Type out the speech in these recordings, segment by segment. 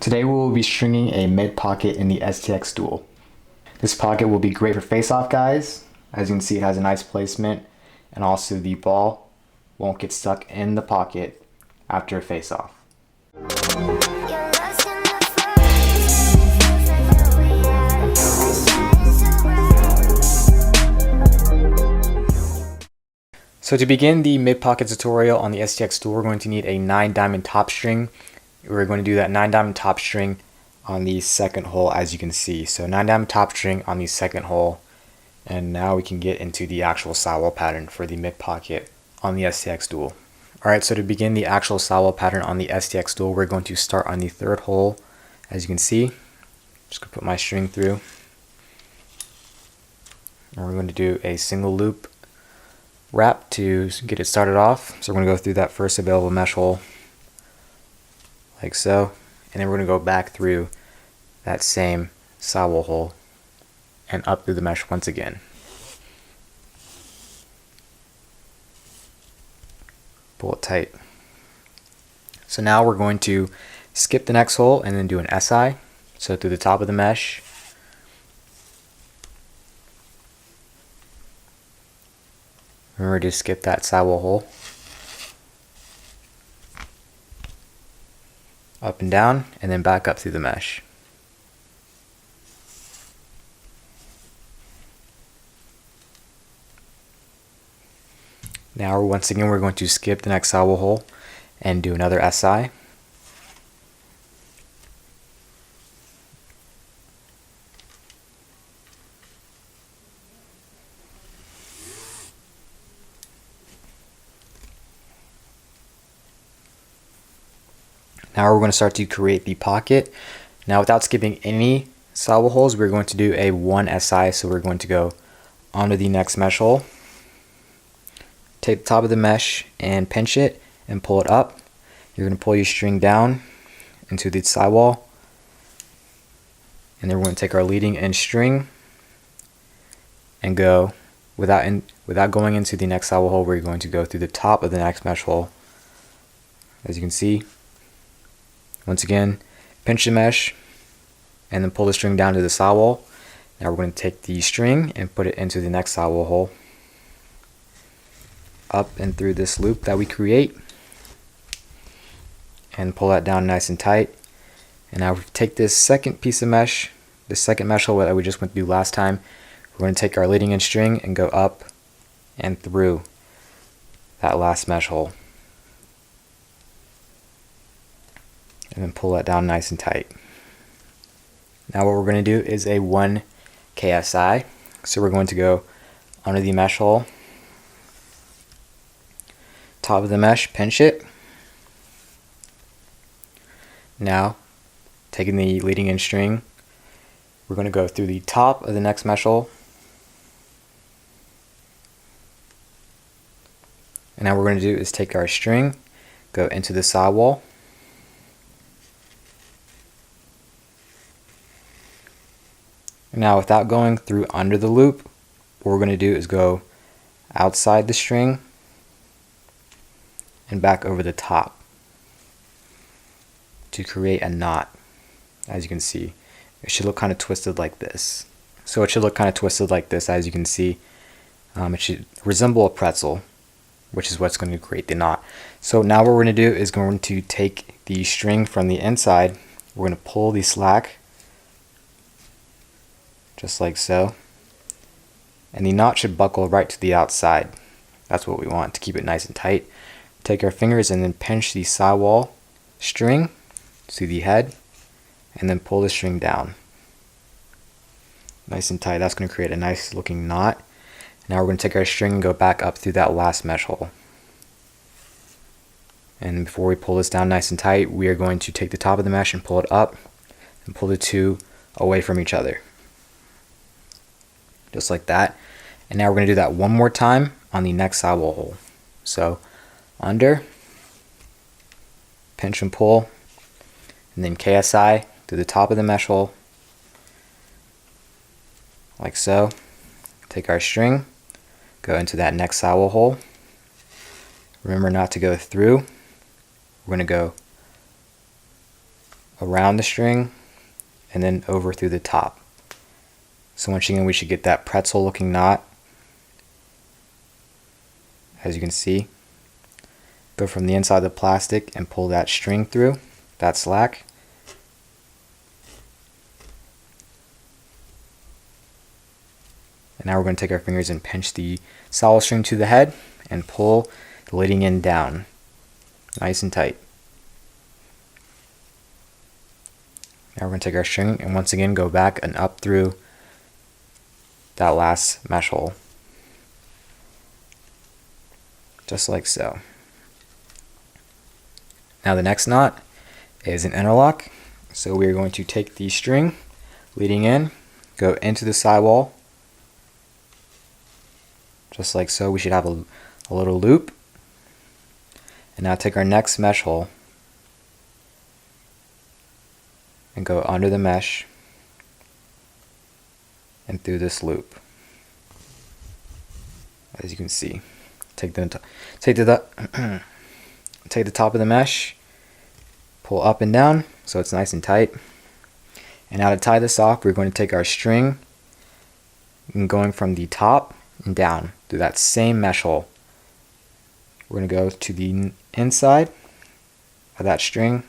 Today we will be stringing a mid pocket in the STX Duel. This pocket will be great for face-off guys. As you can see, it has a nice placement, and also the ball won't get stuck in the pocket after a face-off. So to begin the mid pocket tutorial on the STX Duel, we're going to need a 9 diamond top string. We're going to do that 9 diamond top string on the second hole, as you can see. So 9 diamond top string on the second hole, and now we can get into the actual sidewall pattern for the mid pocket on the STX Duel. Alright, so to begin the actual sidewall pattern on the STX Duel, we're going to start on the third hole. As you can see, just going to put my string through, and we're going to do a single loop wrap to get it started off. So we're going to go through that first available mesh hole like so, and then we're going to go back through that same sidewall hole and up through the mesh once again. Pull it tight. So now we're going to skip the next hole and then do an SI, so through the top of the mesh. Remember to skip that sidewall hole. Up and down, and then back up through the mesh. Now once again we're going to skip the next sidewall hole and do another SI. Now we're going to start to create the pocket. Now without skipping any sidewall holes, we're going to do a 1 SI. So we're going to go onto the next mesh hole, take the top of the mesh and pinch it and pull it up. You're going to pull your string down into the sidewall, and then we're going to take our leading edge string and go without going into the next sidewall hole. We're going to go through the top of the next mesh hole. As you can see, once again, pinch the mesh and then pull the string down to the sidewall. Now we're going to take the string and put it into the next sidewall hole, up and through this loop that we create, and pull that down nice and tight. And now we take this second piece of mesh, this second mesh hole that we just went through last time. We're going to take our leading edge string and go up and through that last mesh hole, and then pull that down nice and tight. Now what we're going to do is a 1 KSI. So we're going to go under the mesh hole, top of the mesh, pinch it. Now taking the leading edge string, we're going to go through the top of the next mesh hole, and now what we're going to do is take our string, go into the sidewall, now without going through under the loop, what we're going to do is go outside the string and back over the top to create a knot. As you can see, it should look kind of twisted like this. So it should look kind of twisted like this, as you can see. It should resemble a pretzel, which is what's going to create the knot. So now what we're going to do is going to take the string from the inside, we're going to pull the slack just like so, and the knot should buckle right to the outside. That's what we want to keep it nice and tight. Take our fingers and then pinch the sidewall string to the head, and then pull the string down nice and tight. That's going to create a nice looking knot. Now we're going to take our string and go back up through that last mesh hole, and before we pull this down nice and tight, we are going to take the top of the mesh and pull it up and pull the two away from each other, just like that. And now we're going to do that one more time on the next sidewall hole. So under, pinch and pull, and then KSI through the top of the mesh hole like so. Take our string, go into that next sidewall hole. Remember not to go through. We're going to go around the string and then over through the top. So once again, we should get that pretzel looking knot, as you can see. Go from the inside of the plastic and pull that string through, that slack. And now we're going to take our fingers and pinch the saddle string to the head and pull the leading end down, nice and tight. Now we're going to take our string and once again go back and up through that last mesh hole, just like so. Now the next knot is an interlock, so we are going to take the string leading in, go into the sidewall, just like so. We should have a little loop, and now take our next mesh hole and go under the mesh and through this loop, as you can see. Take the top of the mesh, pull up and down so it's nice and tight. And now to tie this off, we're going to take our string and going from the top and down through that same mesh hole. We're going to go to the inside of that string.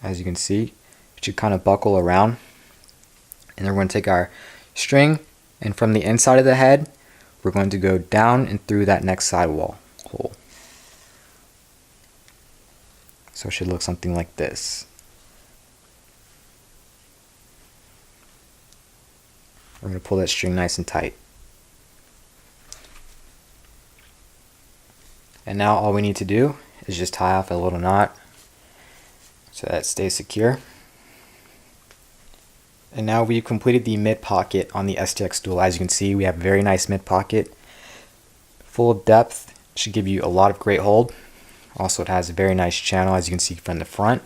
As you can see, it should kind of buckle around. And then we're going to take our string, and from the inside of the head, we're going to go down and through that next sidewall hole. So it should look something like this. We're going to pull that string nice and tight. And now all we need to do is just tie off a little knot so that it stays secure. And now we've completed the mid pocket on the STX Duel. As you can see, we have a very nice mid pocket, full of depth. Should give you a lot of great hold. Also, it has a very nice channel, as you can see from the front.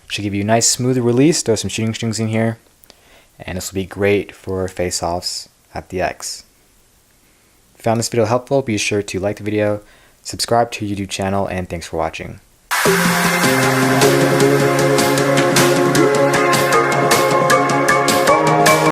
Should give you a nice smooth release. Throw some shooting strings in here, and this will be great for face-offs at the X. If you found this video helpful, be sure to like the video, subscribe to our YouTube channel, and thanks for watching.